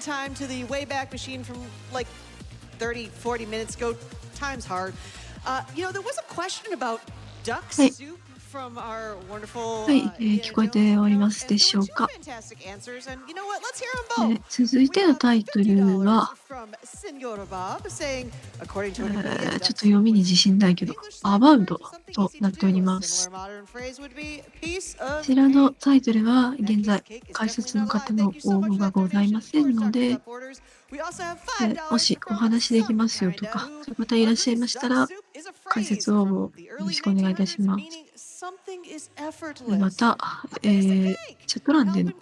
time to the Wayback Machine from like 30, 40 minutes ago. Time's hard. You know, there was a question about duck soup from our wonderful. はい、聞こえておりますでしょうか。続いてのタイトルは、ちょっと読みに自信ないけど、Avowed となっております。こちらのタイトルは現在解説の方の応募がございませんので、もしお話できますよとか、そういう方いらっしゃいましたら、解説応募よろしくお願いいたします。また、チャット欄での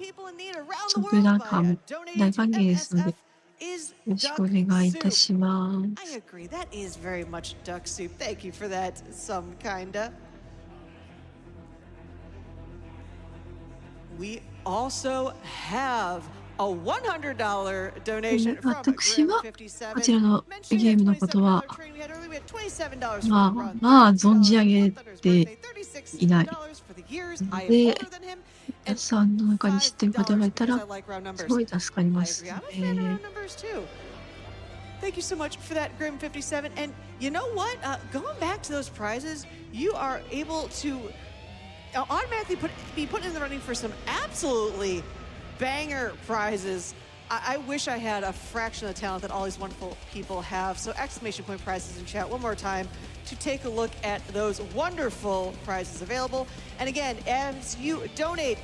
ソフトランカーも大歓迎ですので、よろしくお願いいたします。We also have a $100 donation from 私はこちらのゲームのことはまあ存じ上げていないので、皆さんの中に知っている方がいたらすごい助かりますね。Thank you so much for that, Grim57. And you know what? Going back to those prizes, you are able to automatically be put in the running for some absolutely banger prizes. I wish I had a fraction of the talent that all these wonderful people have. So exclamation point prizes in chat one more time to take a look at those wonderful prizes available. And again, as you donate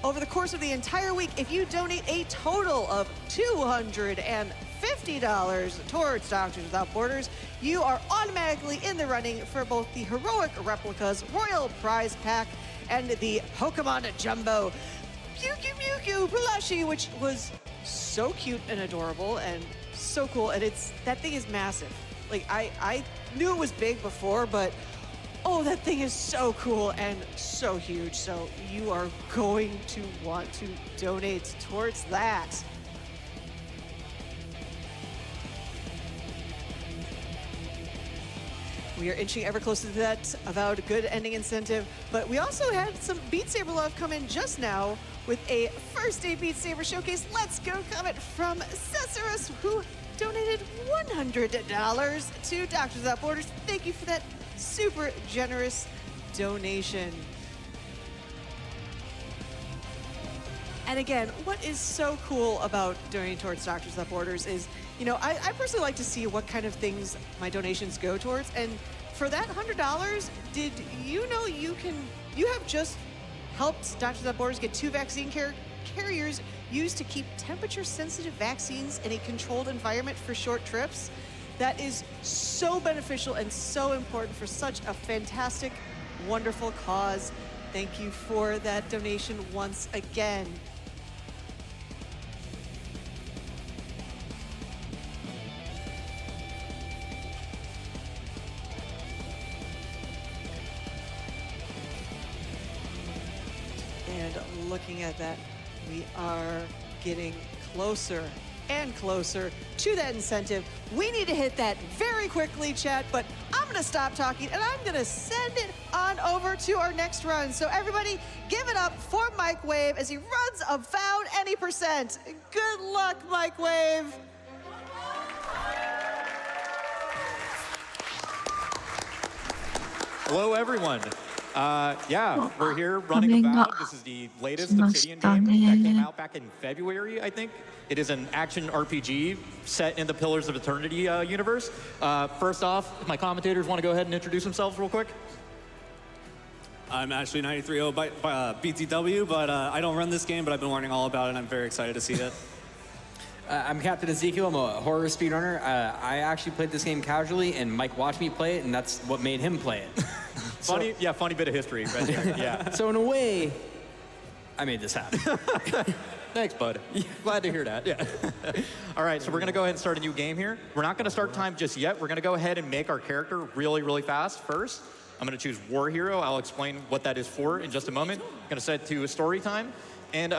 over the course of the entire week, if you donate a total of $250 towards Doctors Without Borders, you are automatically in the running for both the Heroic Replicas Royal Prize Pack and the Pokemon Jumbo Mewtwo plushie, which was so cute and adorable and so cool. And that thing is massive. Like I knew it was big before, but oh, that thing is so cool and so huge. So you are going to want to donate towards that. We are inching ever closer to that Avowed good ending incentive, but we also had some Beat Saber love come in just now with a first day Beat Saber showcase. Let's go comment from Cesarus, who donated $100 to Doctors Without Borders. Thank you for that super generous donation. And again, what is so cool about donating towards Doctors Without Borders is, you know, I personally like to see what kind of things my donations go towards. And for that $100, did you know you have just helped Doctors Without Borders get 2 vaccine carriers used to keep temperature-sensitive vaccines in a controlled environment for short trips? That is so beneficial and so important for such a fantastic, wonderful cause. Thank you for that donation once again. And looking at that, we are getting closer and closer to that incentive. We need to hit that very quickly, chat, but I'm going to stop talking and I'm going to send it on over to our next run. So everybody, give it up for MikeWave as he runs Avowed any percent. Good luck, MikeWave. Hello, everyone. Yeah, we're here running Avowed. This is the latest Obsidian game that came out back in February, I think. It is an action RPG set in the Pillars of Eternity universe. First off, my commentators want to go ahead and introduce themselves real quick. I'm actually 930 by BTW, but I don't run this game, but I've been learning all about it, and I'm very excited to see it. I'm Captain Ezekiel. I'm a horror speedrunner. I actually played this game casually, and Mike watched me play it, and that's what made him play it. Funny bit of history right there. Yeah. So in a way, I made this happen. Thanks, bud. Glad to hear that. Yeah. All right, so we're going to go ahead and start a new game here. We're not going to start time just yet. We're going to go ahead and make our character really, really fast first. I'm going to choose War Hero. I'll explain what that is for in just a moment. I'm going to set it to story time. And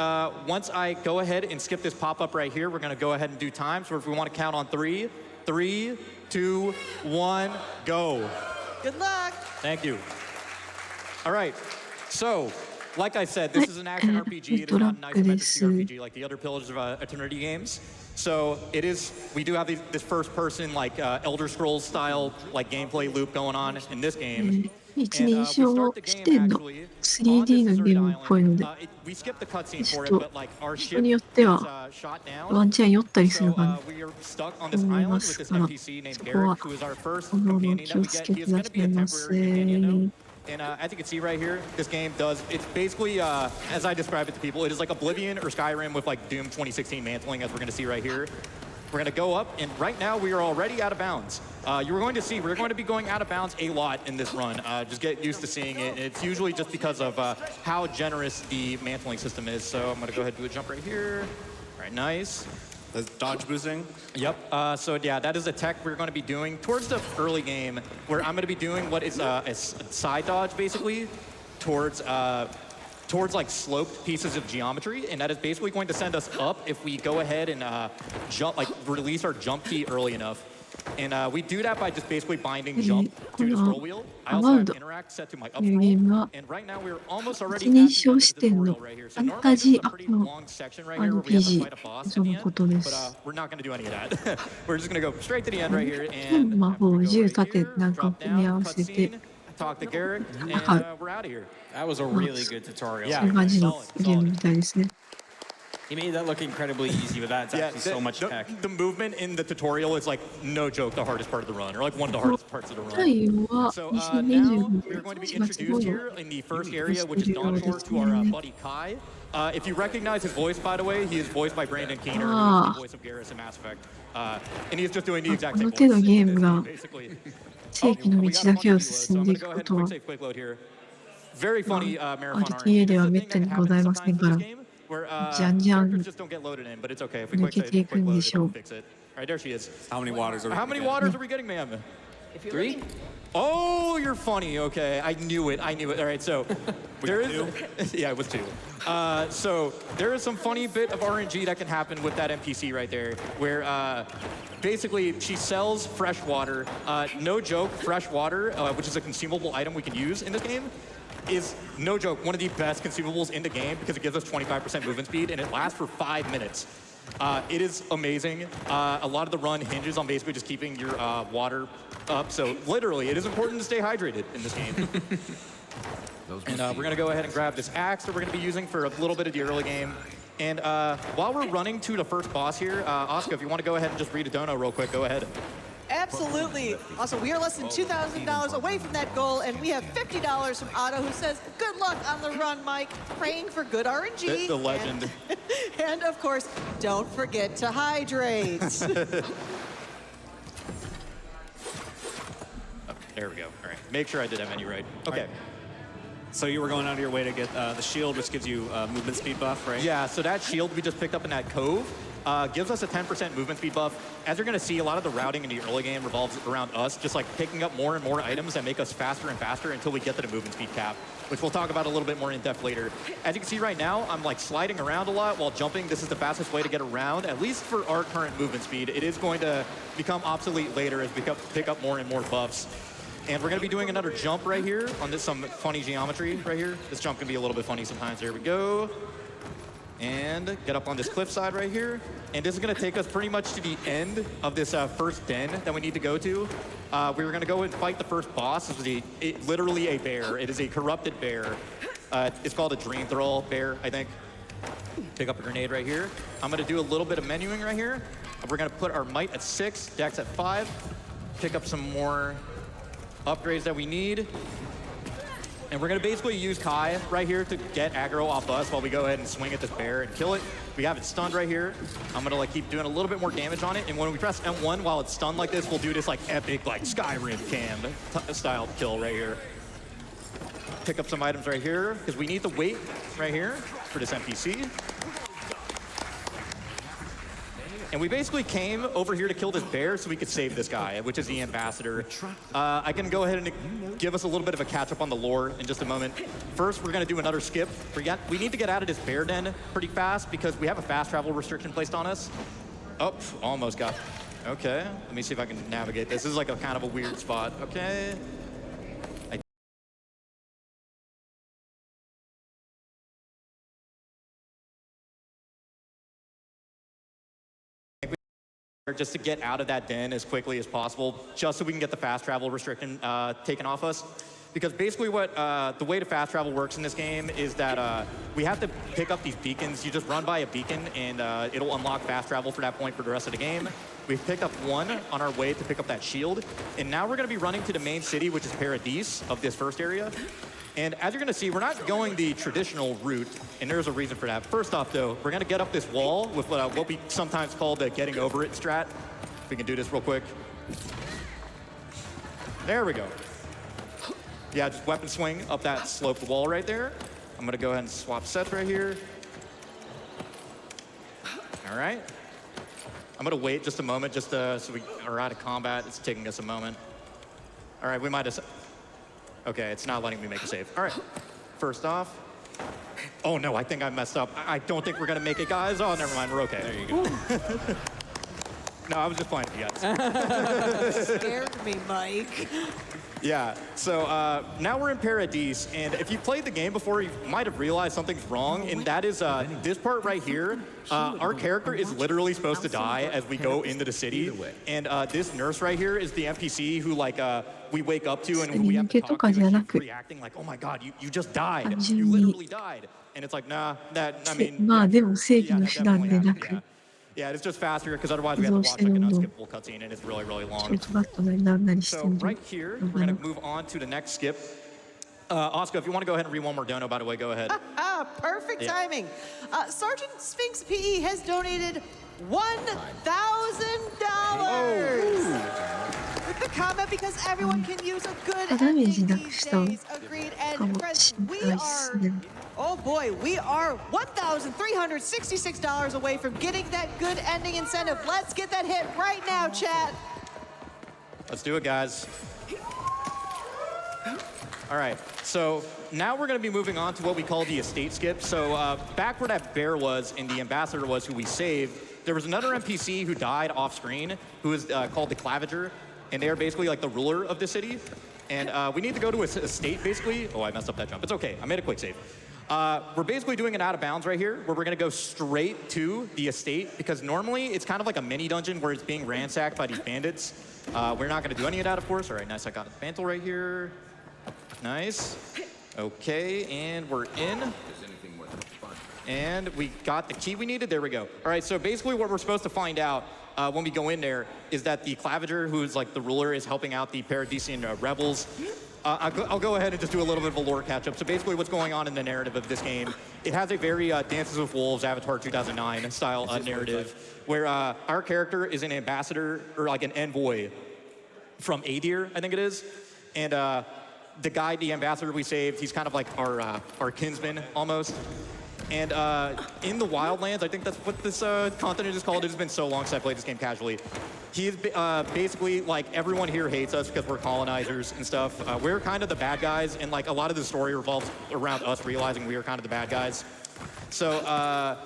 once I go ahead and skip this pop-up right here, we're going to go ahead and do time. So if we want to count on 3, 3, 2, 1, go. Good luck. Thank you. All right, so like I said, this is an action RPG. It is not an isometric RPG like the other Pillars of Eternity games. So it is. We do have this first-person like Elder Scrolls style like gameplay loop going on in this game. 一人称視点の 3D のゲームっぽいので、ちょっと人によってはワンチャン酔ったりするかなと思いますから、そこはおのおの気をつけてくださいませ。And as you can see right here, this game does, it's basically, as I describe it to people, it is like Oblivion or Skyrim with like Doom 2016 mantling, as we're going to see right here. We're going to go up, and right now we are already out of bounds. You're going to see, we're going to be going out of bounds a lot in this run. Just get used to seeing it. It's usually just because of how generous the mantling system is. So I'm going to go ahead and do a jump right here. All right, nice. That's dodge boosting? Yep. So yeah, that is a tech we're going to be doing towards the early game, where I'm going to be doing what is a side dodge, basically, towards like sloped pieces of geometry, and that is basically going to send us up if we go ahead and release our jump key early enough. And we do that by just basically binding jump to the scroll wheel. I also have interact set to my up scroll, and right now we're almost already at the end of this tutorial right here. So normally this is a pretty long section right here where we have to fight a boss at the end, but we're not going to do any of that. We're just going to go straight to the end right here and drop down, cutscene, talk to Garrick, and we're out of here. That was a really good tutorial. そういう感じのゲームみたいですね。 He made that look incredibly easy, but that's actually so much tech. The movement in the tutorial is like, no joke, the hardest part of the run, or like one of the hardest parts of the run. 最後は So 2025 now 年 we're going to be 4月 introduced 頃 here in the first area, which is Dawn Shore, to our buddy Kai. If you recognize his voice, by the way, he is voiced by Brandon Keener, who is the voice of Garrus in Mass Effect. And he is just doing the exact same この手のゲー voice, ムが basically. 正規の道だけを進んでいくことは Very funny marathon RTA ではめったにございませんから、じゃんじゃん抜けていくんでしょう。 Right, there she is. How many waters are we How many waters are we getting, ma'am? 3? Oh, you're funny. Okay, I knew it. All right, so there is. Yeah, it was 2. So there is some funny bit of RNG that can happen with that NPC right there, where basically she sells fresh water. No joke, fresh water, which is a consumable item we can use in this game, is no joke one of the best consumables in the game because it gives us 25% movement speed and it lasts for 5 minutes. It is amazing. A lot of the run hinges on basically just keeping your water up. So literally, it is important to stay hydrated in this game. And we're going to go ahead and grab this axe that we're going to be using for a little bit of the early game. And while we're running to the first boss here, Oscar, if you want to go ahead and just read a dono real quick, go ahead. Absolutely. Also, we are less than $2,000 away from that goal, and we have $50 from Otto, who says, good luck on the run, Mike. Praying for good RNG. The legend. And of course, don't forget to hydrate. There we go. All right. Make sure I did that menu right. Okay. Right. So you were going out of your way to get the shield, which gives you movement speed buff, right? Yeah, so that shield we just picked up in that cove gives us a 10% movement speed buff. As you're going to see, a lot of the routing in the early game revolves around us just like picking up more and more items that make us faster and faster until we get to the movement speed cap, which we'll talk about a little bit more in depth later. As you can see right now, I'm like sliding around a lot while jumping. This is the fastest way to get around, at least for our current movement speed. It is going to become obsolete later as we pick up more and more buffs. And we're going to be doing another jump right here on this some funny geometry right here. This jump can be a little bit funny sometimes. There we go. And get up on this cliffside right here. And this is going to take us pretty much to the end of this first den that we need to go to. We were going to go and fight the first boss. This is literally a bear. It is a corrupted bear. It's called a Dream Thrall bear, I think. Pick up a grenade right here. I'm going to do a little bit of menuing right here. We're going to put our might at 6, dex at 5. Pick up some more upgrades that we need. And we're going to basically use Kai right here to get aggro off us while we go ahead and swing at this bear and kill it. We have it stunned right here. I'm going to like keep doing a little bit more damage on it. And when we press M1 while it's stunned like this, we'll do this like epic like Skyrim cam style kill right here. Pick up some items right here because we need to wait right here for this NPC. And we basically came over here to kill this bear so we could save this guy, which is the ambassador. I can go ahead and give us a little bit of a catch up on the lore in just a moment. First, we're going to do another skip. We need to get out of this bear den pretty fast because we have a fast travel restriction placed on us. Oh, almost got. Okay, let me see if I can navigate this. This is like a kind of a weird spot. Okay. just to get out of that den as quickly as possible, just so we can get the fast travel restriction taken off us. Because basically what the way to fast travel works in this game is that we have to pick up these beacons. You just run by a beacon and it'll unlock fast travel for that point for the rest of the game. We've picked up one on our way to pick up that shield. And now we're gonna be running to the main city, which is Paradise of this first area. And as you're gonna see, we're not going the traditional route, and there's a reason for that. First off though, we're gonna get up this wall with what we sometimes call the getting over it strat. If we can do this real quick. There we go. Yeah, just weapon swing up that sloped wall right there. I'm gonna go ahead and swap sets right here. All right. I'm gonna wait just a moment just so we are out of combat. It's taking us a moment. All right, we might have... Okay, it's not letting me make a save. All right, first off. Oh no, I think I messed up. I don't think we're gonna make it, guys. Oh, never mind, we're okay. There you go. No, I was just playing with you guys. Scared me, Mike. Yeah, so now we're in Paradise, and if you played the game before, you might have realized something's wrong, and that is this part right here. Our character is literally supposed to die as we go into the city, and this nurse right here is the NPC who, like, we wake up to and we have to talk to, and she's reacting like, oh my god, you just died. You literally died. And it's like, nah, I mean... まあでも正義の手段でなく、 Yeah, it's just faster because otherwise we have to watch like an unskippable cutscene and it's really, really ショ long. ートカットなりなんなりして So んの right here, we're going to move on to the next skip. Oscar, if you want to go ahead and read one more dono, by the way, go ahead. Perfect Yeah. timing. Sergeant Sphinx PE has donated $1,000 with the comment because everyone can use a good ending these days. Agreed. And friends, we are... Oh boy, we are $1,366 away from getting that good ending incentive. Let's get that hit right now, chat. Let's do it, guys. All right, so now we're going to be moving on to what we call the estate skip. So back where that bear was and the ambassador was who we saved, there was another NPC who died off screen who is called the Clavager, and they are basically like the ruler of the city. And we need to go to his estate, basically. Oh, I messed up that jump. It's okay. I made a quick save. We're basically doing an out of bounds right here, where we're going to go straight to the estate, because normally it's kind of like a mini dungeon where it's being ransacked by these bandits. We're not going to do any of that, of course. All right, nice. I got a mantle right here. Nice. Okay, and we're in. And we got the key we needed. There we go. All right, so basically what we're supposed to find out when we go in there is that the Clavager, who's like the ruler, is helping out the Paradisian rebels. I'll go ahead and just do a little bit of a lore catch-up. So basically what's going on in the narrative of this game, it has a very Dances with Wolves, Avatar 2009 style narrative, where our character is an ambassador, or like an envoy from Adir, I think it is. And the guy, the ambassador we saved, he's kind of like our kinsman, almost. And in the Wildlands, I think that's what this continent is called. It's been so long since I played this game casually. He's basically, like, everyone here hates us because we're colonizers and stuff. We're kind of the bad guys, and like a lot of the story revolves around us realizing we are kind of the bad guys. So,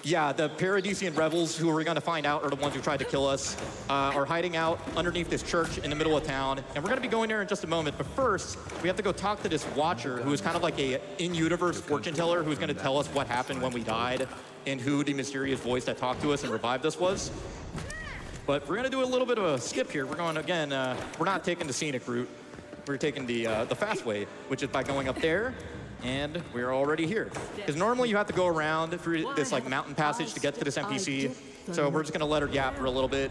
yeah, the Paradisian rebels, who we're going to find out are the ones who tried to kill us, are hiding out underneath this church in the middle of town. And we're going to be going there in just a moment. But first, we have to go talk to this Watcher, who is kind of like a in-universe fortune teller who's going to tell us what happened when we died and who the mysterious voice that talked to us and revived us was. But we're going to do a little bit of a skip here. We're going, again, we're not taking the scenic route. We're taking the fast way, which is by going up there. And we're already here. Because normally you have to go around through this like mountain passage to get to this NPC. So we're just gonna let her yap for a little bit.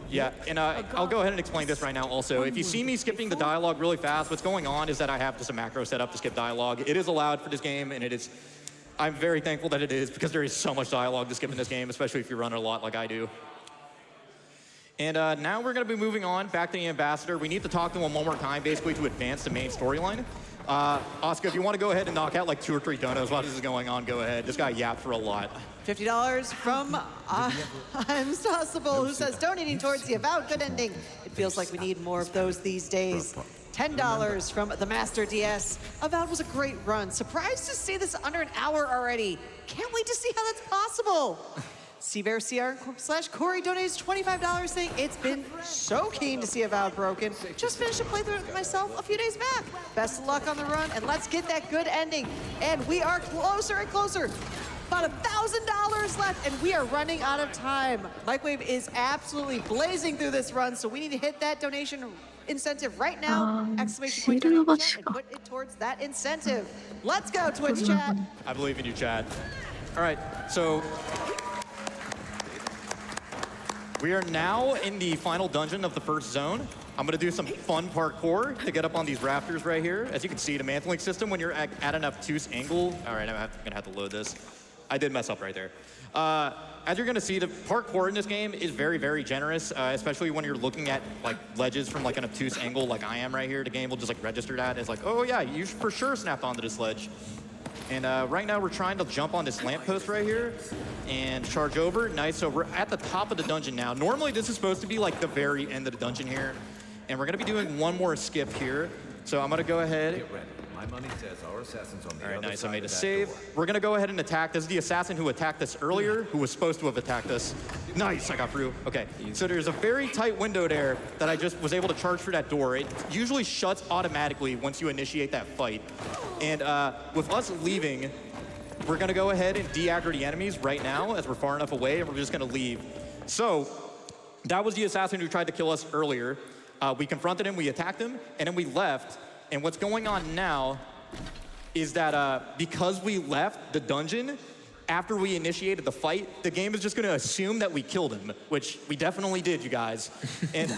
Yeah, and I'll go ahead and explain this right now also. If you see me skipping the dialogue really fast, what's going on is that I have just a macro set up to skip dialogue. It is allowed for this game, and I'm very thankful that it is, because there is so much dialogue to skip in this game, especially if you run it a lot like I do. And now we're gonna be moving on back to the ambassador. We need to talk to him one more time, basically, to advance the main storyline. Oscar, if you want to go ahead and knock out like 2 or 3 donos while this is going on, go ahead. This guy yapped for a lot. $50 from Unstoppable, who says, donating towards the Avowed good ending. It feels like we need more of those these days. $10 from the Master DS. Avowed was a great run. Surprised to see this under an hour already. Can't wait to see how that's possible. CVRCR/Corey donates $25 saying, it's been so keen to see Avowed broken. Just finished a playthrough myself a few days back. Best of luck on the run, and let's get that good ending. And we are closer and closer. about $1,000 left, and we are running out of time. MikeWave is absolutely blazing through this run, so we need to hit that donation incentive right now. Exclamation point donate chat and put it towards that incentive. Let's go, Twitch chat. I believe in you, chat. All right, so we are now in the final dungeon of the first zone. I'm gonna do some fun parkour to get up on these rafters right here. As you can see, the mantling system, when you're at an obtuse angle. All right, I'm gonna have to load this. I did mess up right there. As you're gonna see, the parkour in this game is very, very generous, especially when you're looking at like ledges from like an obtuse angle like I am right here. The game will just like register that as like, oh yeah, you for sure snapped onto this ledge. And right now we're trying to jump on this lamppost right here and charge over. Nice, so we're at the top of the dungeon now. Normally this is supposed to be like the very end of the dungeon here. And we're gonna be doing one more skip here. So I'm gonna go ahead. My money says our assassins on the All right, other nice, I side made a of that save. door. We're gonna go ahead and attack. This is the assassin who attacked us earlier, who was supposed to have attacked us. Nice, I got through. Okay, so there's a very tight window there that I just was able to charge through that door. It usually shuts automatically once you initiate that fight. And with us leaving, we're gonna go ahead and de-aggro the enemies right now as we're far enough away, and we're just gonna leave. So that was the assassin who tried to kill us earlier. We confronted him, we attacked him, and then we left. And what's going on now is that because we left the dungeon after we initiated the fight, the game is just gonna assume that we killed him, which we definitely did, you guys. And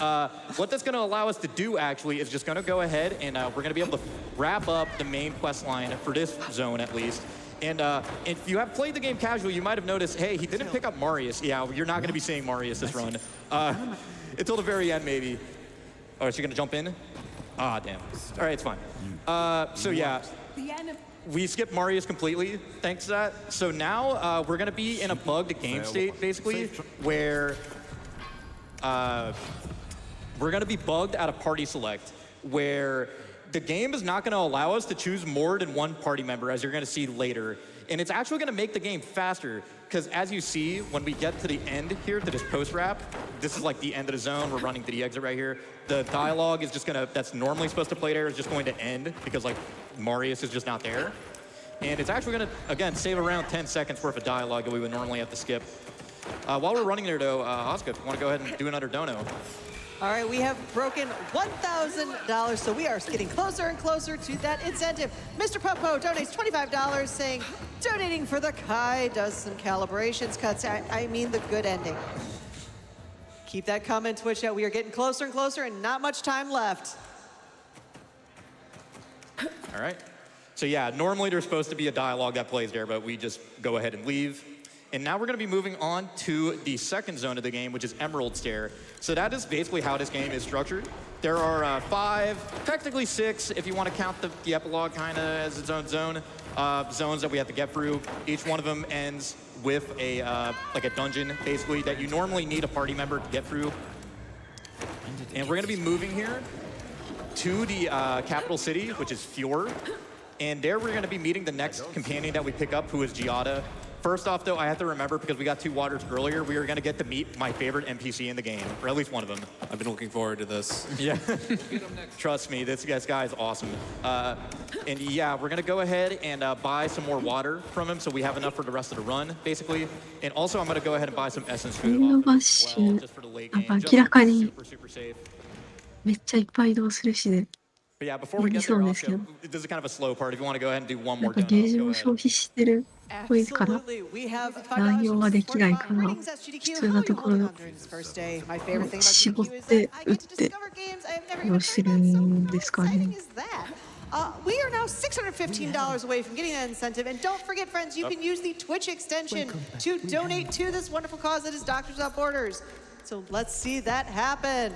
what that's gonna allow us to do actually is just gonna go ahead and we're gonna be able to wrap up the main quest line for this zone at least. And if you have played the game casually, you might have noticed, hey, he didn't pick up Marius. Yeah, you're not gonna be seeing Marius this run. Until the very end, maybe. Oh, is she gonna jump in? Ah, damn. All right, it's fine. So yeah, we skipped Marius completely, thanks to that. So now we're gonna be in a bugged game state, basically, where we're gonna be bugged at a party select, where the game is not gonna allow us to choose more than one party member, as you're gonna see later. And it's actually gonna make the game faster, because as you see, when we get to the end here, to this post-wrap, this is like the end of the zone, we're running to the exit right here. The dialogue is just gonna, that's normally supposed to play there, is just going to end, because like, Marius is just not there. And it's actually gonna, again, save around 10 seconds worth of dialogue that we would normally have to skip. While we're running there though, Oscar, if you wanna go ahead and do another dono. All right, we have broken $1,000, so we are getting closer and closer to that incentive. Mr. Popo donates $25, saying, donating for the Kai does some calibrations cuts. I mean the good ending. Keep that coming, Twitch chat. We are getting closer and closer and not much time left. All right. So yeah, normally there's supposed to be a dialogue that plays there, but we just go ahead and leave. And now we're gonna be moving on to the second zone of the game, which is Emerald Stair. So that is basically how this game is structured. There are 5, technically 6, if you wanna count the epilogue kinda as its own zone, zones that we have to get through. Each one of them ends with a, like a dungeon, basically, that you normally need a party member to get through. And we're gonna be moving here to the capital city, which is Fjord. And there we're gonna be meeting the next companion that we pick up, who is Giada. First off, though, I have to remember, because we got 2 waters earlier, we are gonna get to meet my favorite NPC in the game, or at least one of them. I've been looking forward to this. Yeah. Trust me, this guy is awesome. And yeah, we're gonna go ahead and buy some more water from him, so we have enough for the rest of the run, basically. And also, I'm gonna go ahead and buy some essence food off him as well, just for the late game. Just super safe. めっちゃいっぱい移動するしで、 But yeah, before we get there, Oscar, this is kind of a slow part. If you want to go ahead and do one なん more か dono, ゲージ go も ahead. 消費してるっぽいから、 Absolutely. We have 乱用はできないから、 $5 普通なところ絞って打って利用してるんですかね。 We are now $615 away from getting that incentive. And don't forget, friends, you can use the Twitch extension to donate to this wonderful cause that is Doctors Without Borders. So let's see that happen.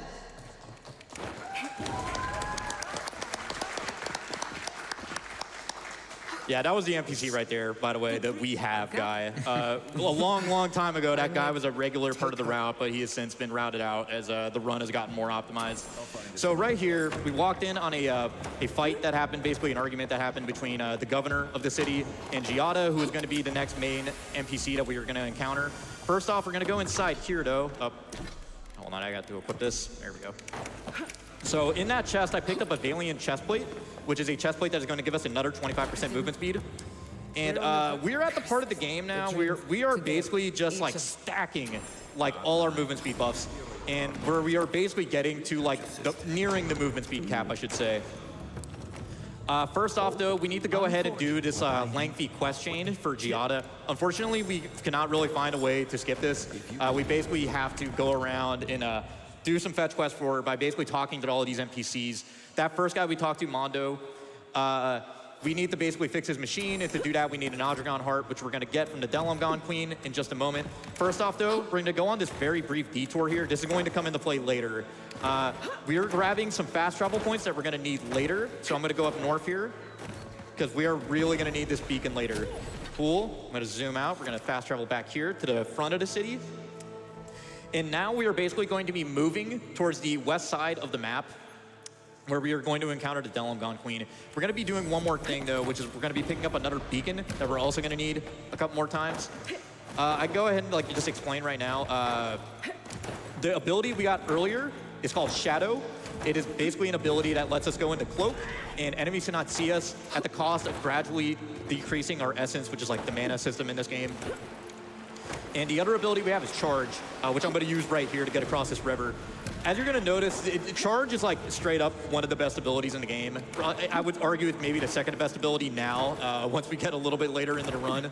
Yeah, that was the NPC right there, by the way, the We Have guy. A long time ago, that guy was a regular part of the route, but he has since been routed out as the run has gotten more optimized. So right here, we walked in on a fight that happened, basically an argument that happened between the governor of the city and Giada, who is going to be the next main NPC that we are going to encounter. First off, we're going to go inside here, though. Hold on, I got to equip this. There we go. So in that chest, I picked up a Valiant chest plate, which is a chest plate that is going to give us another 25% movement speed. And we're at the part of the game now where we are basically just like stacking like all our movement speed buffs, and where we are basically getting to like nearing the movement speed cap, I should say. First off, though, we need to go ahead and do this lengthy quest chain for Giada. Unfortunately, we cannot really find a way to skip this. We basically have to go around and do some fetch quests for her by basically talking to all of these NPCs. That first guy we talked to, Mondo, we need to basically fix his machine, and to do that, we need an Adragon heart, which we're going to get from the Delomgon Queen in just a moment. First off, though, we're going to go on this very brief detour here. This is going to come into play later. We are grabbing some fast travel points that we're going to need later, so I'm going to go up north here, because we are really going to need this beacon later. Cool. I'm going to zoom out. We're going to fast travel back here to the front of the city. And now we are basically going to be moving towards the west side of the map, where we are going to encounter the Delomgon Queen. We're going to be doing one more thing, though, which is we're going to be picking up another beacon that we're also going to need a couple more times. I go ahead and just explain right now. The ability we got earlier is called Shadow. It is basically an ability that lets us go into cloak, and enemies cannot see us at the cost of gradually decreasing our essence, which is like the mana system in this game. And the other ability we have is Charge, which I'm going to use right here to get across this river. As you're going to notice, Charge is like straight up one of the best abilities in the game. I would argue it's maybe the second best ability now, once we get a little bit later into the run.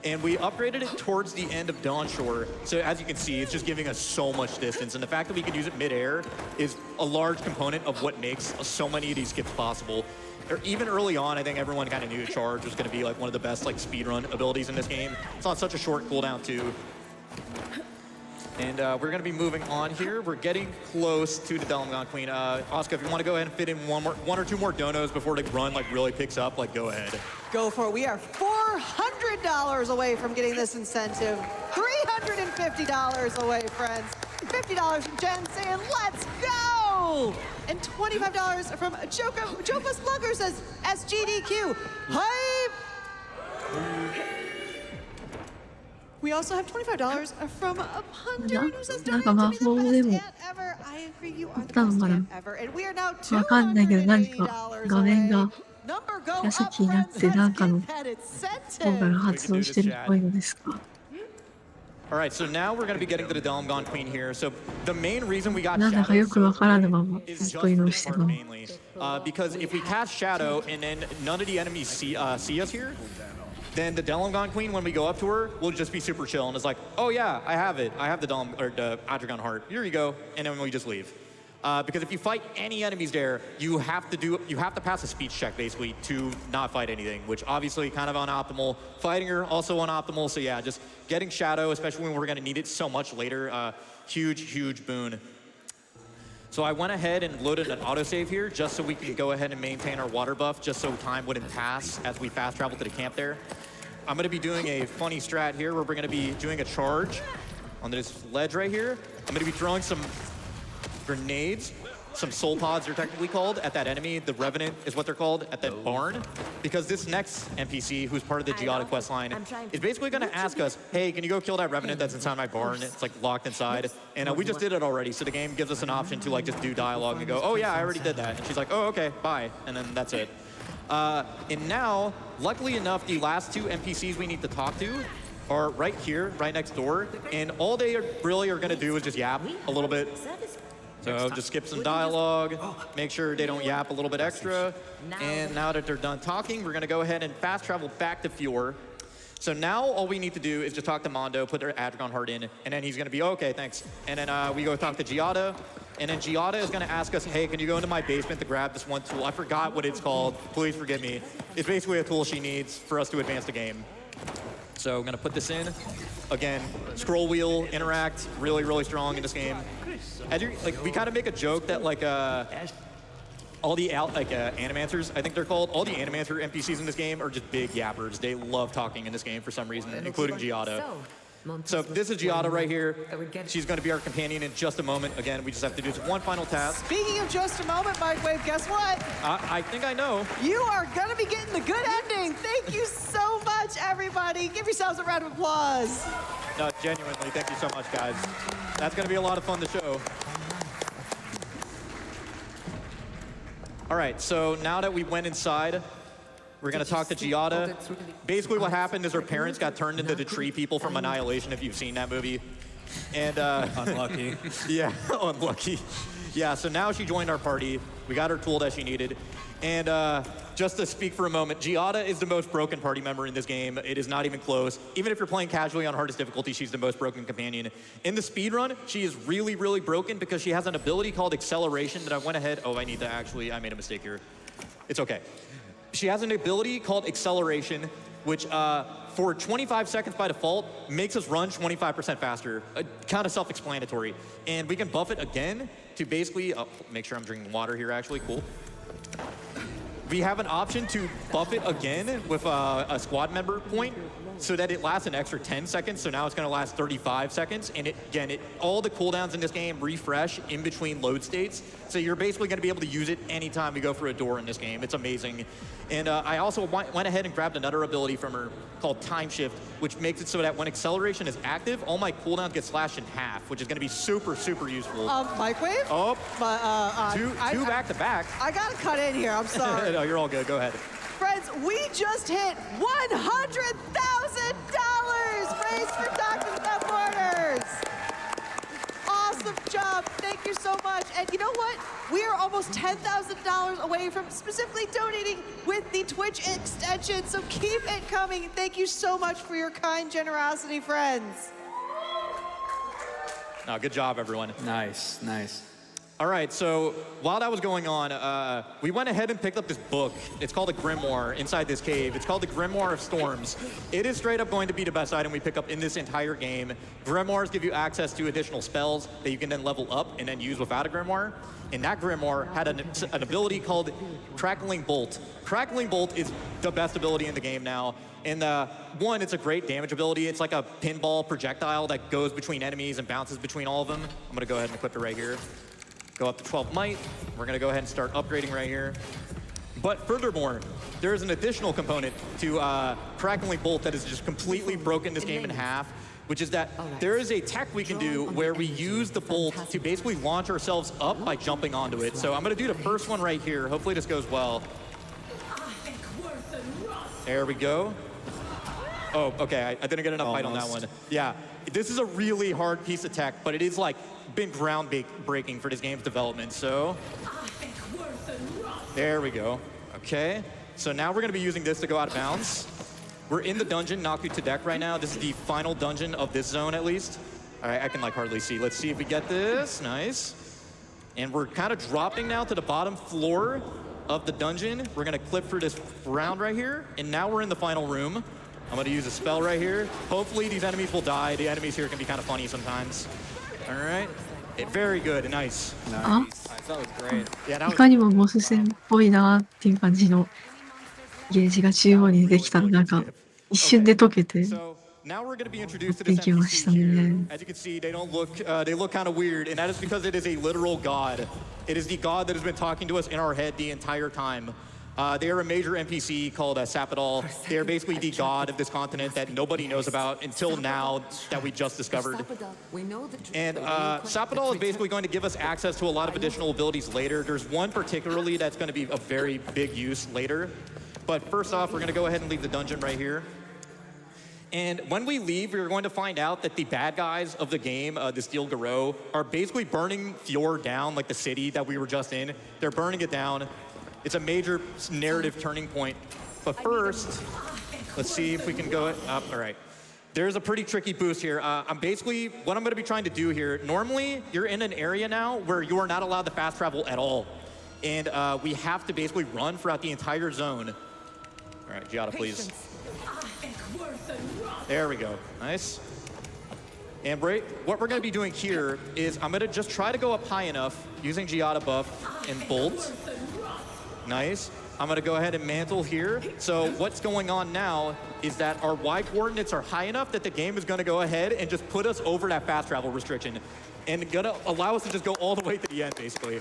And we upgraded it towards the end of Dawnshore. So as you can see, it's just giving us so much distance. And the fact that we can use it mid-air is a large component of what makes so many of these skips possible. Even early on, I think everyone kind of knew Charge was going to be like one of the best like speedrun abilities in this game. It's on such a short cooldown too. And we're going to be moving on here. We're getting close to the Delomgon Queen. Oscar, if you want to go ahead and fit in one or two more donos before the run like really picks up, like go ahead. Go for it. We are $400 away from getting this incentive. $350 away, friends. $50 from Jen saying, let's go! And $25 from Jopa Slugger says, SGDQ. Hype! We also have $25 from a punter who says, don't have to be the best cat ever. I agree, you are the best cat ever. And we are now $280 Number go up, friends. Let's get that incentive. All right, so now we're going to be getting to the Delomgon Queen here. So the main reason we got Shadow is just mainly because if we cast Shadow and then none of the enemies see us here, then the Delomgon Queen, when we go up to her, will just be super chill and is like, oh yeah, I have it. I have the Adragon heart. Here you go. And then we just leave. Because if you fight any enemies there, you have to pass a speech check basically to not fight anything, which obviously kind of unoptimal. Fighting her also unoptimal. So yeah, just getting Shadow, especially when we're going to need it so much later, huge boon. So I went ahead and loaded an autosave here just so we can go ahead and maintain our water buff, just so time wouldn't pass as we fast travel to the camp there. I'm going to be doing a funny strat here where we're going to be doing a charge on this ledge right here. I'm going to be throwing some grenades, some soul pods they're technically called, at that enemy. The Revenant is what they're called, at that barn. Because this next NPC, who's part of the Giada quest line, is basically going to ask us, hey, can you go kill that Revenant that's inside my barn? It's like locked inside. And we just did it already, so the game gives us an option to like just do dialogue and go, oh yeah, I already did that. And she's like, oh, okay, bye. And then that's it. And now, luckily enough, the last two NPCs we need to talk to are right here, right next door. And all they really are going to do is just yap a little bit. So just skip some dialogue, make sure they don't yap a little bit extra. And now that they're done talking, we're going to go ahead and fast travel back to Fjord. So now all we need to do is just talk to Mondo, put their Adragon heart in, and then he's going to be, okay, thanks. And then we go talk to Giada, and then Giada is going to ask us, hey, can you go into my basement to grab this one tool? I forgot what it's called. Please forgive me. It's basically a tool she needs for us to advance the game. So I'm going to put this in. Again, scroll wheel, interact, really strong in this game. As we kind of make a joke that all the animancers, I think they're called, all the animator NPCs in this game are just big yappers. They love talking in this game for some reason, including Giada. So this is Giada right here. She's going to be our companion in just a moment. Again, we just have to do one final task. Speaking of just a moment, MikeWave, guess what? I think I know. You are going to be getting the good ending. Thank you so much, everybody. Give yourselves a round of applause. No, genuinely, thank you so much, guys. That's going to be a lot of fun to show. All right, so now that we went inside We're gonna talk to Giada. Basically what happened is her parents got turned into the tree people from Annihilation, if you've seen that movie. And Unlucky. yeah, unlucky. Yeah, so now she joined our party. We got her tool that she needed. And just to speak for a moment, Giada is the most broken party member in this game. It is not even close. Even if you're playing casually on hardest difficulty, she's the most broken companion. In the speedrun, she is really, really broken because she has an ability called Acceleration that I went ahead. Oh, I made a mistake here. It's okay. She has an ability called Acceleration, which for 25 seconds by default makes us run 25% faster. Kind of self-explanatory. And we can buff it again to basically, make sure I'm drinking water here actually, cool. We have an option to buff it again with a squad member point so that it lasts an extra 10 seconds. So now it's gonna last 35 seconds. And all the cooldowns in this game refresh in between load states. So you're basically gonna be able to use it anytime we go through a door in this game. It's amazing. And I also went ahead and grabbed another ability from her called Time Shift, which makes it so that when acceleration is active, all my cooldowns get slashed in half, which is gonna be super, super useful. MikeWave? Oh, two back to back. I gotta cut in here, I'm sorry. No, you're all good, go ahead. Friends, we just hit $100,000 raised for Doctors Without Borders. Awesome job, thank you so much. And you know what? We are almost $10,000 away from specifically donating with the Twitch extension, so keep it coming. Thank you so much for your kind generosity, friends. No, good job, everyone. Nice, nice. All right, so while that was going on, we went ahead and picked up this book. It's called a grimoire inside this cave. It's called the Grimoire of Storms. It is straight up going to be the best item we pick up in this entire game. Grimoires give you access to additional spells that you can then level up and then use without a grimoire. And that grimoire had an ability called Crackling Bolt. Crackling Bolt is the best ability in the game now. And one, it's a great damage ability. It's like a pinball projectile that goes between enemies and bounces between all of them. I'm gonna go ahead and equip it right here. Go up to 12 might. We're gonna go ahead and start upgrading right here. But furthermore, there is an additional component to Crackling Bolt that is just completely broken this game in half, which is that there is a tech we can do where we use the bolt to basically launch ourselves up by jumping onto it. So I'm gonna do the first one right here. Hopefully this goes well. There we go. Oh, okay, I didn't get enough height on that one. Yeah, this is a really hard piece of tech, but it is like been groundbreaking for this game's development, so. There we go, okay. So now we're gonna be using this to go out of bounds. We're in the dungeon, Naku Tedek right now. This is the final dungeon of this zone at least. All right, I can like hardly see. Let's see if we get this, nice. And we're kind of dropping now to the bottom floor of the dungeon. We're gonna clip through this round right here, and now we're in the final room. I'm gonna use a spell right here. Hopefully these enemies will die. The enemies here can be kind of funny sometimes. All right, very good, nice. Nice. That was great. Yeah, いかにもボス戦っぽいなっていう感じのゲージが中央に出てきたらなんか一瞬で溶けて So now we're going to be introduced to で this きまし NPC た here. ね。 As you can see, they look kind of weird, and that is because it is a literal god. It is the god that has been talking to us in our head the entire time. They are a major NPC called Sapadal. They are basically the god of this continent that nobody knows about until now that we just discovered. And Sapadal is basically going to give us access to a lot of additional abilities later. There's one particularly that's going to be of very big use later. But first off, we're going to go ahead and leave the dungeon right here. And when we leave, we're going to find out that the bad guys of the game, the Steel Garou, are basically burning Fjord down, like the city that we were just in. They're burning it down. It's a major narrative turning point. But first, let's see if we can go up. All right. There's a pretty tricky boost here. What I'm going to be trying to do here, normally you're in an area now where you are not allowed to fast travel at all. And we have to basically run throughout the entire zone. All right, Giada, please. There we go, nice. And what we're gonna be doing here is I'm gonna just try to go up high enough using Giada buff and bolt. Nice. I'm gonna go ahead and mantle here. So what's going on now is that our Y coordinates are high enough that the game is gonna go ahead and just put us over that fast travel restriction and gonna allow us to just go all the way to the end, basically.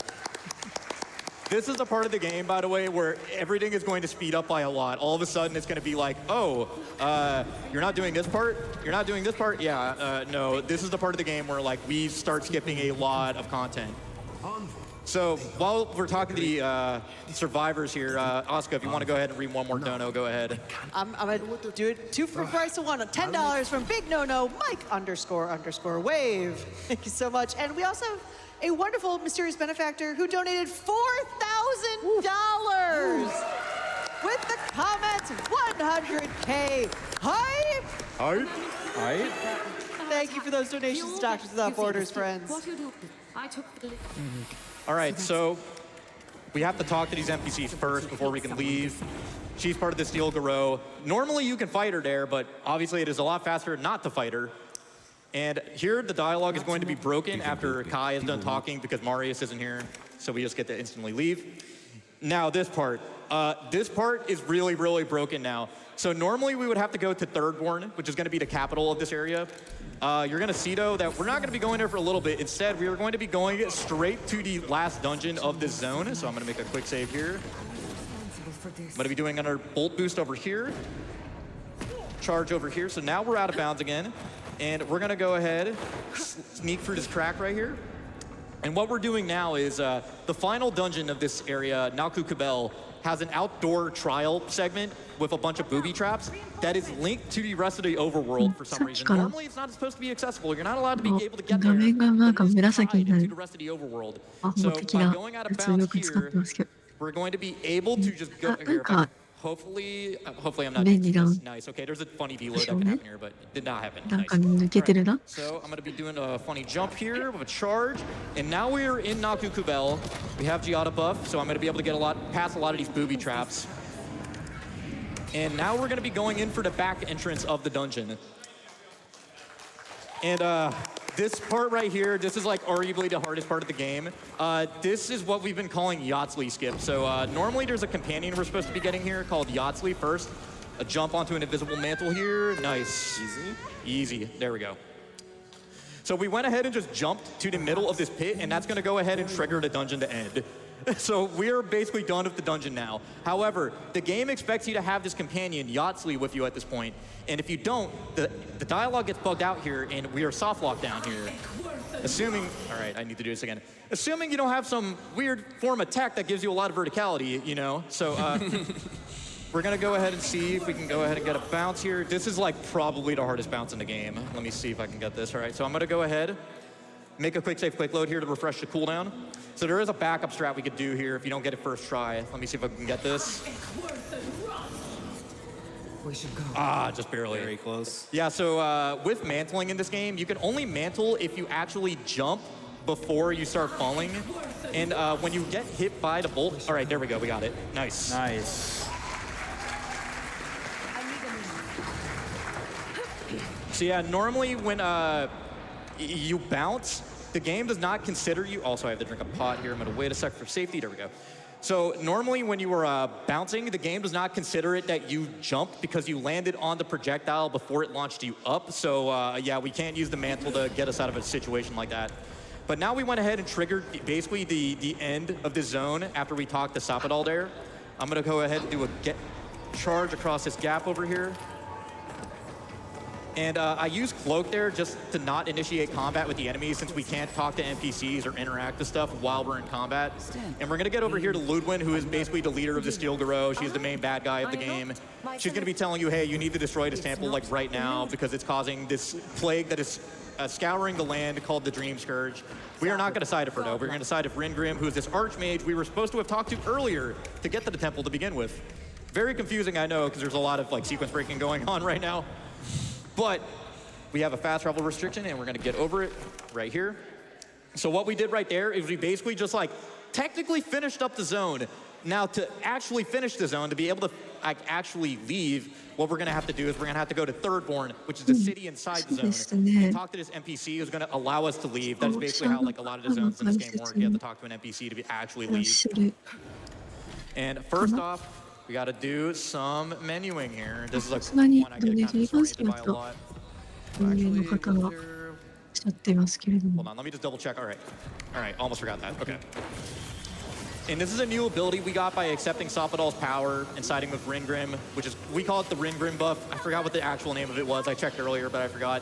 This is a part of the game, by the way, where everything is going to speed up by a lot. All of a sudden, it's going to be like, oh, you're not doing this part? You're not doing this part? Yeah, no, this is the part of the game where like we start skipping a lot of content. So while we're talking to the survivors here, Oscar, if you want to go ahead and read one more dono, go ahead. I'm gonna do it 2 for the price of 1. $10 from Big No No Mike__Wave. Thank you so much. And we also have a wonderful mysterious benefactor who donated $4,000 with the comment 100K hype. Hype. Right? Thank you for those donations, Doctors Without Borders, friends. All right, so we have to talk to these NPCs first before we can leave. She's part of the Steel Garou. Normally you can fight her there, but obviously it is a lot faster not to fight her. And here the dialogue is going to be broken after Kai is done talking because Marius isn't here, so we just get to instantly leave. Now this part is really, really broken now. So normally we would have to go to Thirdborn, which is going to be the capital of this area. You're going to see, though, that we're not going to be going there for a little bit. Instead, we are going to be going straight to the last dungeon of this zone. So I'm going to make a quick save here. I'm going to be doing another bolt boost over here. Charge over here. So now we're out of bounds again. And we're going to go ahead, sneak through this crack right here. And what we're doing now is the final dungeon of this area, Naku Kabel, has an outdoor trial segment with a bunch of booby traps that is linked to the rest of the overworld for some reason. Normally, it's not supposed to be accessible. You're not allowed to be able to get there. But it is tied into the rest of the overworld. So by going out of bounds here, we're going to be able to just go here. Hopefully I'm not doing this. Nice. Okay, there's a funny deload that can happen here, but it did not happen. Nice. Right. So I'm going to be doing a funny jump here with a charge. And now we are in Naku Kubel. We have Giada buff, so I'm going to be able to get past a lot of these booby traps. And now we're going to be going in for the back entrance of the dungeon. And this part right here, this is like arguably the hardest part of the game. This is what we've been calling Yatsley skip. So normally there's a companion we're supposed to be getting here called Yatsley first. A jump onto an invisible mantle here. Nice. Easy. There we go. So we went ahead and just jumped to the middle of this pit, and that's going to go ahead and trigger the dungeon to end. So we're basically done with the dungeon now. However, the game expects you to have this companion, Yatsley, with you at this point. And if you don't, the dialogue gets bugged out here, and we are soft locked down here. Assuming, all right, I need to do this again. Assuming you don't have some weird form of tech that gives you a lot of verticality, you know? So we're going to go ahead and see if we can go ahead and get a bounce here. This is like probably the hardest bounce in the game. Let me see if I can get this. All right, so I'm going to go ahead, make a quick save, quick load here to refresh the cooldown. So there is a backup strat we could do here if you don't get it first try. Let me see if I can get this. We should go. Just barely. Very close. Yeah, so with mantling in this game, you can only mantle if you actually jump before you start falling. And when you get hit by the bolt, all right, there we go, we got it. Nice. Nice. So yeah, normally when you bounce, the game does not consider you. Also, I have to drink a pot here. I'm gonna wait a sec for safety. There we go. So normally when you were bouncing, the game does not consider it that you jumped because you landed on the projectile before it launched you up. So yeah, we can't use the mantle to get us out of a situation like that. But now we went ahead and triggered basically the end of this zone after we talked to Sapadal there. I'm gonna go ahead and do a charge across this gap over here. And I use Cloak there just to not initiate combat with the enemies since we can't talk to NPCs or interact with stuff while we're in combat. And we're going to get over here to Ludwin, who is basically the leader of the Steel Garou. She's the main bad guy of the game. She's going to be telling you, hey, you need to destroy this temple like right now because it's causing this plague that is scouring the land called the Dream Scourge. We are not going to side with her, though. We're going to side with Ringrim, who is this archmage we were supposed to have talked to earlier to get to the temple to begin with. Very confusing, I know, because there's a lot of like sequence breaking going on right now. But we have a fast travel restriction, and we're going to get over it right here. So what we did right there is we basically just like technically finished up the zone. Now to actually finish the zone, to be able to like actually leave, what we're going to have to do is we're going to have to go to Thirdborn, which is the city inside the zone, and talk to this NPC who's going to allow us to leave. That's basically how like a lot of the zones in this game work. You have to talk to an NPC to actually leave. And first off, we got to do some menuing here. This is like one I get kind of disoriented by a lot. Actually, hold on, let me just double check. All right, almost forgot that. Okay. And this is a new ability we got by accepting Sapadal's power and siding with Ringrim, which is, we call it the Ringrim buff. I forgot what the actual name of it was. I checked earlier, but I forgot.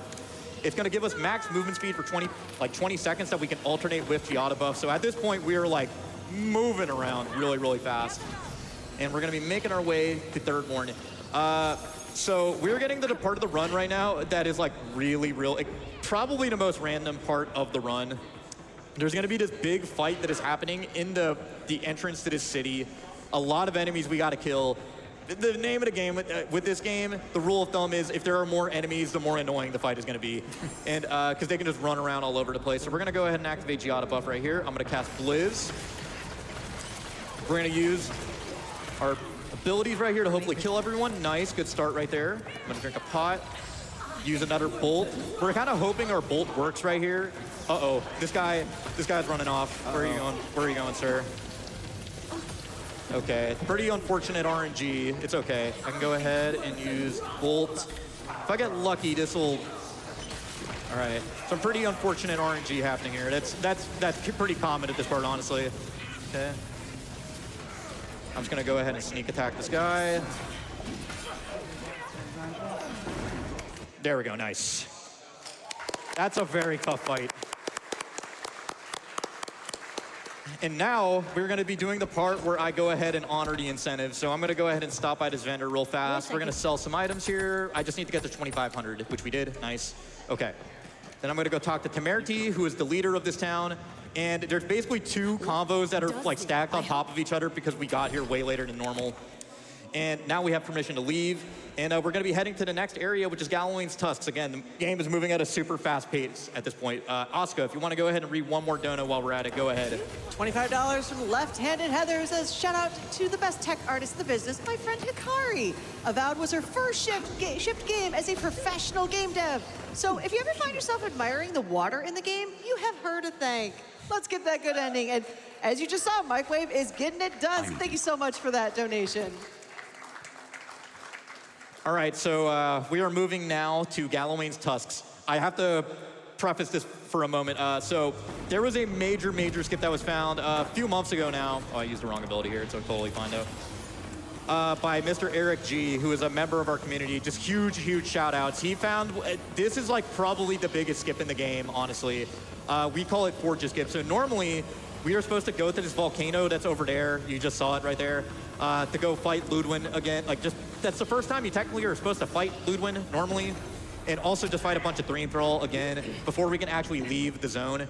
it's going to give us max movement speed for 20 seconds that we can alternate with Giada buff. So at this point, we are like moving around really, really fast. And we're going to be making our way to third morning. So we're getting to the part of the run right now that is like really, probably the most random part of the run. There's going to be this big fight that is happening in the entrance to this city. A lot of enemies we got to kill. The name of the game with this game, the rule of thumb is if there are more enemies, the more annoying the fight is going to be. And because they can just run around all over the place. So we're going to go ahead and activate Giada buff right here. I'm going to cast Blizz. We're going to use our abilities right here to hopefully kill everyone. Nice, good start right there. I'm going to drink a pot. Use another bolt. We're kind of hoping our bolt works right here. Uh-oh, this guy's running off. Where are you going? Where are you going, sir? Okay, pretty unfortunate RNG. It's okay. I can go ahead and use bolt. If I get lucky, this will. All right, some pretty unfortunate RNG happening here. That's pretty common at this part, honestly. Okay. I'm just gonna go ahead and sneak attack this guy. There we go, nice. That's a very tough fight. And now we're gonna be doing the part where I go ahead and honor the incentive. So I'm gonna go ahead and stop by this vendor real fast. We're gonna sell some items here. I just need to get to 2,500, which we did, nice. Okay, then I'm gonna go talk to Temerity, who is the leader of this town. And there's basically two convos that are like stacked on top of each other because we got here way later than normal. And now we have permission to leave. And we're going to be heading to the next area, which is Galloway's Tusks. Again, the game is moving at a super fast pace at this point. Oscar, if you want to go ahead and read one more dono while we're at it, go ahead. $25 from Left-Handed Heather says, shout out to the best tech artist in the business, my friend Hikari. Avowed was her first shipped game as a professional game dev. So if you ever find yourself admiring the water in the game, you have her to thank. Let's get that good ending. And as you just saw, MikeWave is getting it done. So thank you so much for that donation. All right, so we are moving now to Galloway's Tusks. I have to preface this for a moment. So there was a major skip that was found a few months ago now. Oh, I used the wrong ability here. It's totally fine, though. By Mr. Eric G, who is a member of our community. Just huge shout outs. He found, this is like probably the biggest skip in the game, honestly. We call it Forge Skip. So normally, we are supposed to go to this volcano that's over there. You just saw it right there. To go fight Ludwin again. That's the first time you technically are supposed to fight Ludwin normally. And also just fight a bunch of Dream Thrall again before we can actually leave the zone.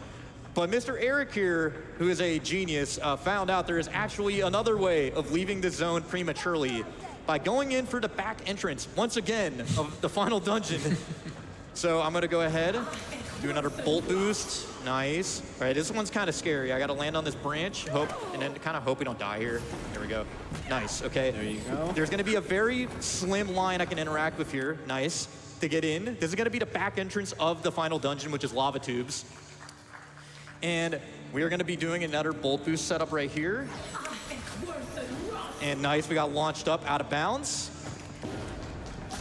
But Mr. Eric here, who is a genius, found out there is actually another way of leaving the zone prematurely by going in for the back entrance, once again, of the final dungeon. So I'm gonna go ahead, do another bolt boost. Nice. All right, this one's kind of scary. I gotta land on this branch, and then kind of hope we don't die here. There we go. Nice, okay. There you go. There's gonna be a very slim line I can interact with here. Nice. To get in, this is gonna be the back entrance of the final dungeon, which is lava tubes. And we are gonna be doing another bolt boost setup right here. And nice, we got launched up out of bounds.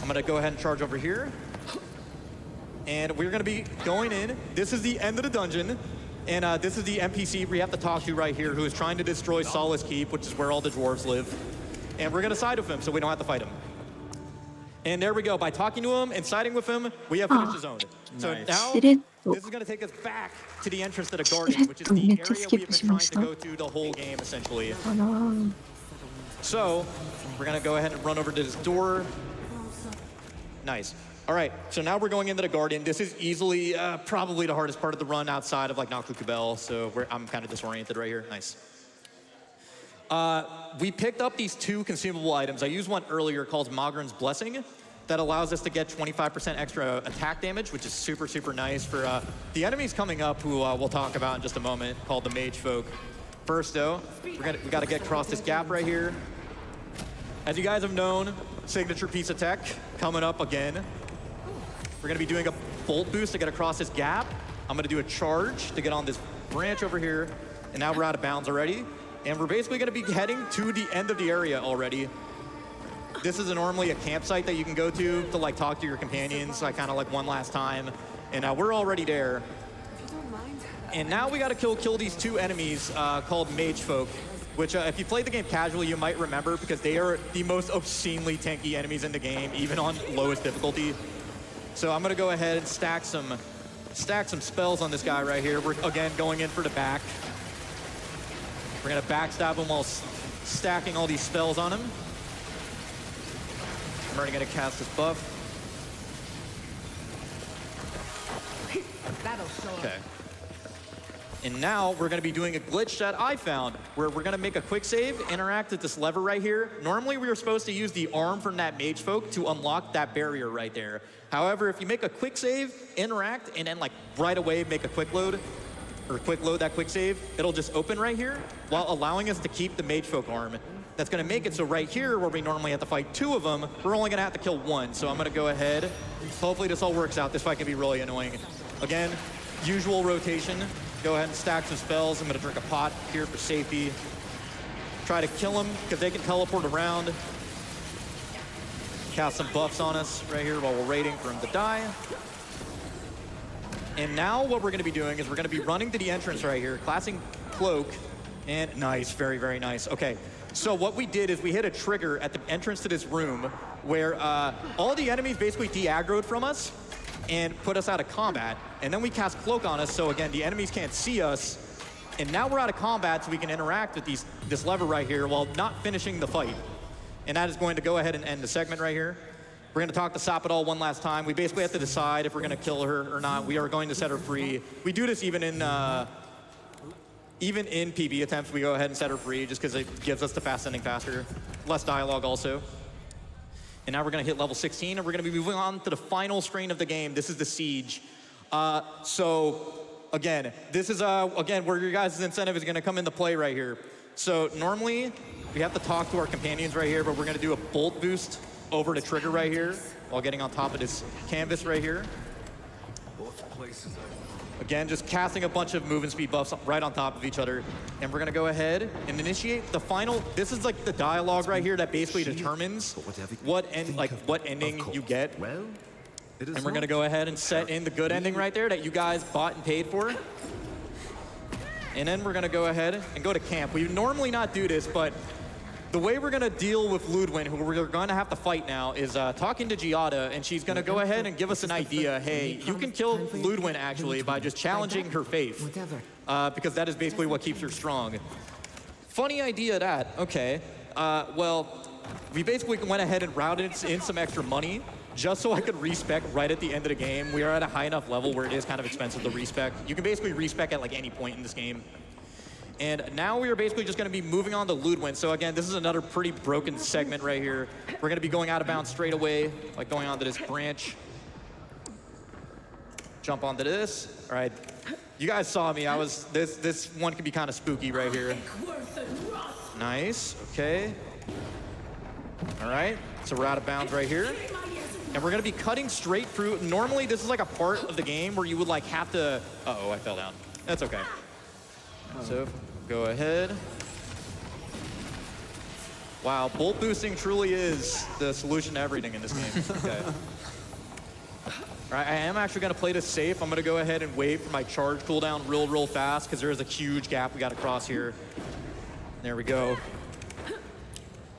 I'm gonna go ahead and charge over here. And we're gonna be going in. This is the end of the dungeon. And this is the NPC we have to talk to right here, who is trying to destroy Solace Keep, which is where all the dwarves live. And we're gonna side with him so we don't have to fight him. And there we go. By talking to him and siding with him, we have finished the zone. So now, this is gonna take us back to the entrance to the garden, which is the area we have been trying to go to the whole game, essentially. So, we're gonna go ahead and run over to this door. Nice. All right, so now we're going into the garden. This is easily probably the hardest part of the run outside of like Naklukabel, so I'm kind of disoriented right here. Nice. We picked up these two consumable items. I used one earlier called Magran's Blessing that allows us to get 25% extra attack damage, which is super nice for the enemies coming up, who we'll talk about in just a moment, called the Mage Folk. First though, we got to get across this gap right here. As you guys have known, signature piece of tech coming up again. We're gonna be doing a bolt boost to get across this gap. I'm gonna do a charge to get on this branch over here. And now we're out of bounds already. And we're basically gonna be heading to the end of the area already. This is normally a campsite that you can go to like talk to your companions, like kind of like one last time. And we're already there. And now we gotta kill these two enemies called Mage Folk, which if you played the game casually, you might remember because they are the most obscenely tanky enemies in the game, even on lowest difficulty. So I'm gonna go ahead and stack some spells on this guy right here. We're again going in for the back. We're gonna backstab him while stacking all these spells on him. I'm already gonna cast this buff. Okay. And now we're gonna be doing a glitch that I found where we're gonna make a quick save, interact with this lever right here. Normally we were supposed to use the arm from that mage folk to unlock that barrier right there. However, if you make a quick save, interact, and then like right away make a quick load, or quick load that quick save, it'll just open right here while allowing us to keep the mage folk arm. That's gonna make it so right here where we normally have to fight 2 of them, we're only gonna have to kill 1. So I'm gonna go ahead. Hopefully this all works out. This fight can be really annoying. Again, usual rotation. Go ahead and stack some spells. I'm gonna drink a pot here for safety. Try to kill them because they can teleport around. Cast some buffs on us right here while we're waiting for him to die. And now what we're gonna be doing is we're gonna be running to the entrance right here, classing cloak, and nice, very, very nice. Okay, so what we did is we hit a trigger at the entrance to this room where all the enemies basically de-aggroed from us and put us out of combat. And then we cast cloak on us, so again, the enemies can't see us. And now we're out of combat, so we can interact with this lever right here while not finishing the fight. And that is going to go ahead and end the segment right here. We're gonna talk to Sapidol one last time. We basically have to decide if we're gonna kill her or not. We are going to set her free. We do this even in PB attempts, we go ahead and set her free just because it gives us the fast ending faster. Less dialogue also. And now we're gonna hit level 16 and we're gonna be moving on to the final screen of the game. This is the Siege. So again, this is again where your guys' incentive is gonna come into play right here. So normally we have to talk to our companions right here, but we're gonna do a bolt boost over the trigger right here while getting on top of this canvas right here. Both places Again, just casting a bunch of move and speed buffs right on top of each other. And we're gonna go ahead and initiate the final, this is like the dialogue right here that basically determines what ending you get. Well, and we're gonna go ahead and set in the good ending right there that you guys bought and paid for. And then we're gonna go ahead and go to camp. We would normally not do this, but the way we're gonna deal with Ludwin, who we're gonna have to fight now, is talking to Giada, and she's gonna go ahead and give us an idea. Hey, you can kill Ludwin actually by just challenging her faith, because that is basically what keeps her strong. Funny idea that, okay. Well, we basically went ahead and routed in some extra money just so I could respec right at the end of the game. We are at a high enough level where it is kind of expensive to respec. You can basically respec at like any point in this game. And now we are basically just gonna be moving on to Ludwin. So again, this is another pretty broken segment right here. We're gonna be going out of bounds straight away, like going onto this branch. Jump onto this. All right, you guys saw me. This one can be kind of spooky right here. Nice, okay. All right, so we're out of bounds right here. And we're gonna be cutting straight through. Normally this is like a part of the game where you would like have to, uh-oh, I fell down. That's okay. So go ahead. Wow, bolt boosting truly is the solution to everything in this game. Okay. All right, I am actually gonna play this safe. I'm gonna go ahead and wait for my charge cooldown real fast because there is a huge gap we gotta cross here. There we go.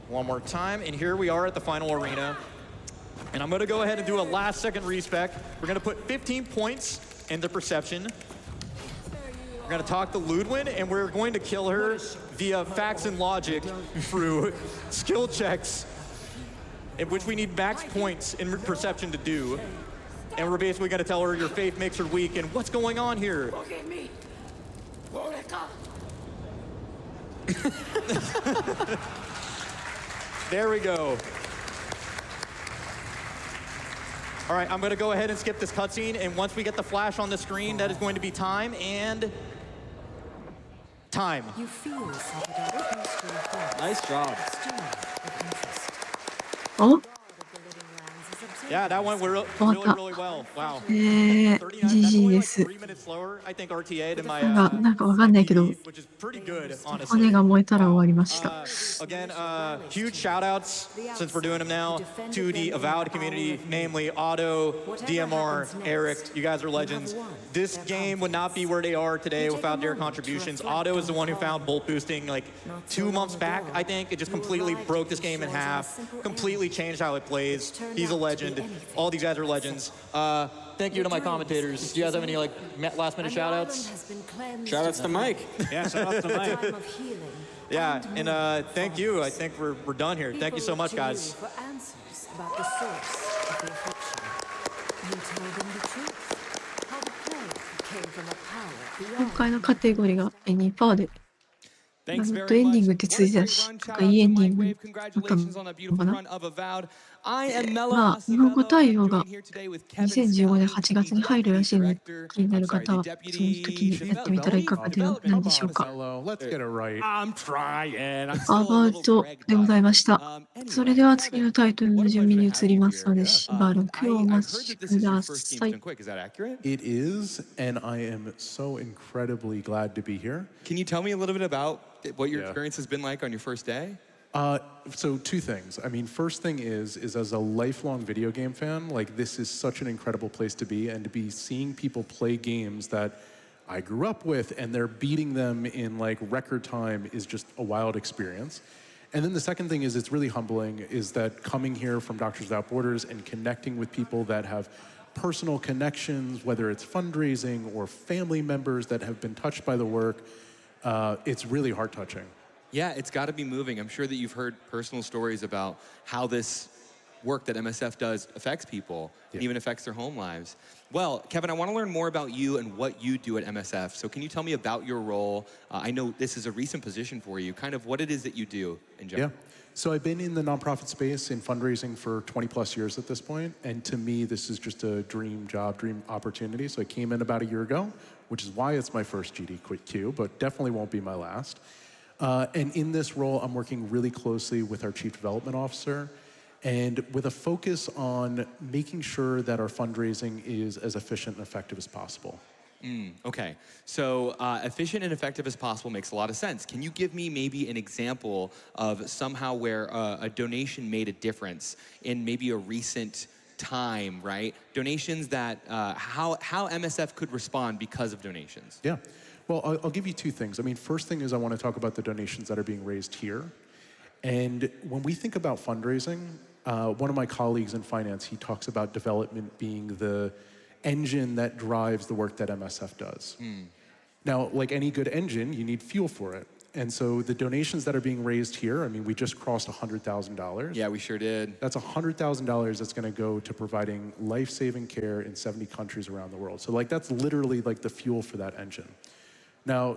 One more time, and here we are at the final arena. And I'm gonna go ahead and do a last second respec. We're gonna put 15 points into perception. We're gonna talk to Ludwin, and we're going to kill her via facts and logic through skill checks, in which we need max points in perception to do. And we're basically gonna tell her your faith makes her weak, and what's going on here? There we go. All right, I'm gonna go ahead and skip this cutscene, and once we get the flash on the screen, that is going to be time, and time. You feel Salvador. Nice job. Oh? Yeah, that went really well. Wow. GG です。 3 minutes slower, I think RTA to my なんかわかんないけど、 which is pretty good, honestly. 骨が燃えたら終わりました。 Again, huge shout outs, since we're doing them now, to the Avowed community, namely Otto, DMR, Eric. You guys are legends. This game would not be where they are today without their contributions. Otto is the one who found bolt boosting like 2 months back, I think. It just completely broke this game in half, completely changed how it plays. He's a legend. legend. All these guys are legends. Thank you to my commentators. Do you guys have any like last minute shout outs? Shout outs to Mike. Yeah, shout out to Mike. Yeah, and thank you. I think we're done here. Thank you so much, guys. For answers about the source of the affliction. You tell them the truth. How the plague came from a power 今 beyond. 回のカテゴリーが2%で、Thanks グッド very エンディン much. グってついてた What a し、 great なん run. か Shout いいエ out ン to ディング MikeWave. だったの Congratulations on a か beautiful な。 run of Avowed. I am Mello まあ、日本語 Acevedo. 対応が Joined here today with 2015 年 Kevin 8月に入るらしいので、気になる方は、その Deputy 時にやってみたらいかがではないでしょうか。Let's get it right. I'm trying. I'm ア still バ a ウ little ト Greg でございました。 anyway, それでは次のタイトルの what a 準備 pleasure に to have 移り you ますの here. で、しばらくお I've 待 heard ち that this く is your だ first さ Game い。 Stone Quick. Is that accurate? It is, and I am so incredibly glad to be here. Can you tell me a little bit about what your Yeah. experience has been like on your first day? So two things. I mean, first thing is as a lifelong video game fan, like this is such an incredible place to be, and to be seeing people play games that I grew up with and they're beating them in like record time is just a wild experience. And then the second thing is it's really humbling is that coming here from Doctors Without Borders and connecting with people that have personal connections, whether it's fundraising or family members that have been touched by the work, it's really heart-touching. Yeah, it's got to be moving. I'm sure that you've heard personal stories about how this work that MSF does affects people and even affects their home lives. Well, Kevin, I want to learn more about you and what you do at MSF. So can you tell me about your role? I know this is a recent position for you, kind of what it is that you do in general. Yeah. So I've been in the nonprofit space in fundraising for 20 plus years at this point, and to me, this is just a dream job, dream opportunity. So I came in about a year ago, which is why it's my first GDQ, but definitely won't be my last. And in this role, I'm working really closely with our Chief Development Officer and with a focus on making sure that our fundraising is as efficient and effective as possible. Okay, so efficient and effective as possible makes a lot of sense. Can you give me maybe an example of somehow where a donation made a difference in maybe a recent time, right? Donations that, how MSF could respond because of donations? Yeah. Well, I'll give you two things. I mean, first thing is I want to talk about the donations that are being raised here. And when we think about fundraising, one of my colleagues in finance, he talks about development being the engine that drives the work that MSF does. Now, like any good engine, you need fuel for it. And so the donations that are being raised here, I mean, we just crossed $100,000. Yeah, we sure did. That's $100,000 that's going to go to providing life-saving care in 70 countries around the world. So like that's literally like the fuel for that engine. Now,